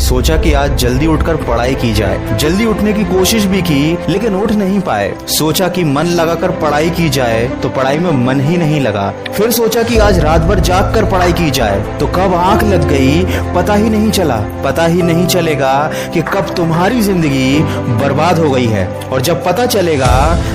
सोचा कि आज जल्दी उठकर पढ़ाई की जाए। जल्दी उठने की कोशिश भी की लेकिन उठ नहीं पाए। सोचा कि मन लगाकर पढ़ाई की जाए तो पढ़ाई में मन ही नहीं लगा। फिर सोचा कि आज रात भर जाग कर पढ़ाई की जाए तो कब आंख लग गई पता ही नहीं चला। पता ही नहीं चलेगा कि कब तुम्हारी जिंदगी बर्बाद हो गई है, और जब पता चलेगा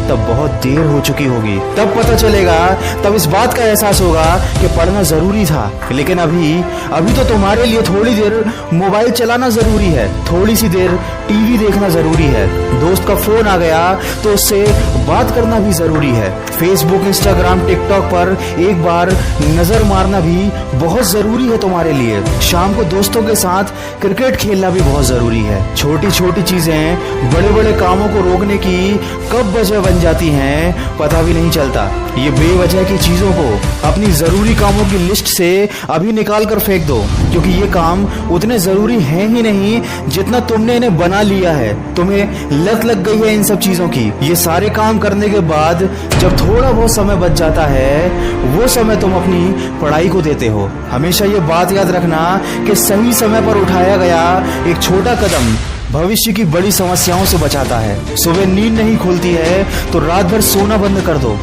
तब बहुत देर हो चुकी होगी। तब पता चलेगा, तब इस बात का एहसास होगा कि पढ़ना जरूरी था। लेकिन अभी तो तुम्हारे लिए थोड़ी देर मोबाइल चलाना जरूरी है, थोड़ी सी देर टीवी देखना जरूरी है, दोस्त का फोन आ गया तो उससे बात करना भी जरूरी है, फेसबुक, इंस्टाग्राम, टिकटॉक पर एक बार नजर मारना भी बहुत जरूरी है तुम्हारे लिए। शाम को दोस्तों के साथ क्रिकेट खेलना भी बहुत जरूरी है। छोटी छोटी चीजें बड़े बड़े कामों को रोकने की कब वजह बन जाती हैं पता भी नहीं चलता। ये बेवजह की चीजों को अपनी जरूरी कामों की लिस्ट से अभी निकाल कर फेंक दो, क्योंकि ये काम उतने जरूरी हैं ही नहीं जितना तुमने इन्हें बना लिया है। तुम्हें लत लग गई है इन सब चीजों की। ये सारे काम करने के बाद जब थोड़ा बहुत समय बच जाता है वो समय तुम अपनी पढ़ाई को देते हो। हमेशा ये बात याद रखना कि सही समय पर उठाया गया एक छोटा कदम भविष्य की बड़ी समस्याओं से बचाता है। सुबह नींद नहीं खुलती है तो रात भर सोना बंद कर दो।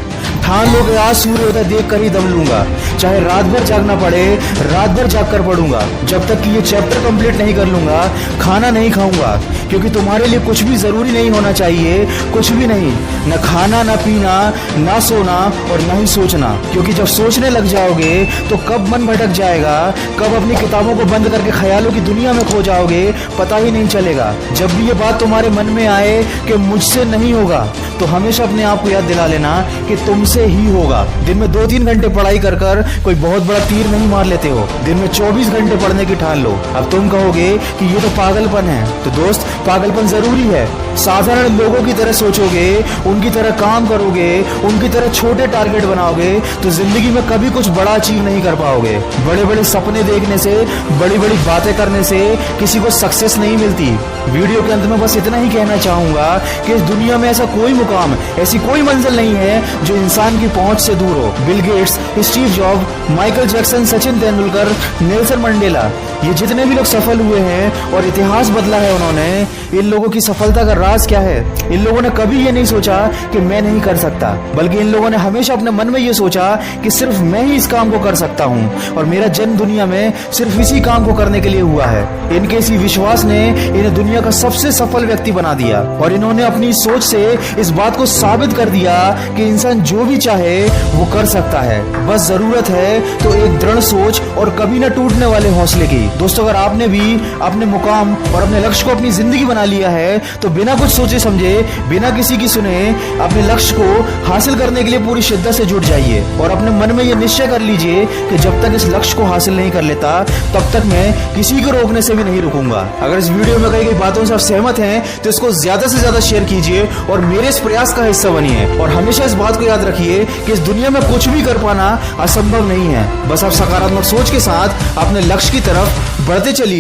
ठान लो कि आज सूर्योदय देख कर ही दम लूंगा, चाहे रात भर जागना पड़े, रात भर जाग कर पढ़ूंगा। जब तक कि ये चैप्टर कंप्लीट नहीं कर लूंगा खाना नहीं खाऊंगा, क्योंकि तुम्हारे लिए कुछ भी जरूरी नहीं होना चाहिए, कुछ भी नहीं, न खाना, न पीना, न सोना और न ही सोचना। क्योंकि जब सोचने लग जाओगे तो कब मन भटक जाएगा, कब अपनी किताबों को बंद करके ख्यालों की दुनिया में खो जाओगे पता ही नहीं चलेगा। जब भी ये बात तुम्हारे मन में आए कि मुझसे नहीं होगा तो हमेशा अपने आप को याद दिला लेना कि तुमसे ही होगा। दिन में 2-3 घंटे पढ़ाई कर कोई बहुत बड़ा तीर नहीं मार लेते हो। दिन में 24 घंटे पढ़ने की ठान लो। अब तुम कहोगे कि ये तो पागलपन है, तो दोस्त पागलपन जरूरी है। साधारण लोगों की तरह सोचोगे, उनकी तरह काम करोगे, उनकी तरह छोटे टारगेट बनाओगे तो जिंदगी में कभी कुछ बड़ा अचीव नहीं कर पाओगे। बड़े बड़े सपने देखने से, बड़ी बड़ी बातें करने से किसी को सक्सेस नहीं मिलती। वीडियो के अंत में बस इतना ही कहना चाहूंगा कि इस दुनिया में ऐसा कोई मुकाम, ऐसी कोई मंजिल नहीं है जो इंसान की पहुंच से दूर हो। Bill Gates, Steve job, Michael Jackson, Sachin Tendulkar, Nelson Mandela, ये जितने भी लोग सफल हुए हैं और इतिहास बदला है उन्होंने, इन लोगों की सफलता का राज क्या है? इन लोगों ने कभी ये नहीं सोचा कि मैं नहीं कर सकता, बल्कि इन लोगों ने हमेशा अपने मन में ये सोचा कि सिर्फ मैं ही इस काम को कर सकता हूँ और मेरा जन्म दुनिया में सिर्फ इसी काम को करने के लिए हुआ है। इनके इसी विश्वास ने इन्हें दुनिया का सबसे सफल व्यक्ति बना दिया और इन्होंने अपनी सोच से इस बात को साबित कर दिया कि इंसान जो भी चाहे वो कर सकता है। बस जरूरत है तो एक दृढ़ सोच और कभी न टूटने वाले हौसले की। दोस्तों, अगर आपने भी अपने मुकाम और अपने लक्ष्य को अपनी जिंदगी बना लिया है तो बिना कुछ सोचे समझे, बिना किसी की सुने अपने लक्ष्य को हासिल करने के लिए पूरी शिद्दत से जुट जाइए और अपने मन में ये निश्चय कर लीजिए कि जब तक इस लक्ष्य को हासिल नहीं कर लेता तब तक मैं किसी को रोकने से भी नहीं रुकूंगा। अगर इस वीडियो में कही गई बातों से आप सहमत हैं तो इसको ज्यादा से ज्यादा शेयर कीजिए और मेरे इस प्रयास का हिस्सा बनिए। और हमेशा इस बात को याद रखिए कि इस दुनिया में कुछ भी कर पाना असंभव नहीं है। बस आप सकारात्मक सोच के साथ अपने लक्ष्य की तरफ बढ़ते चलिए।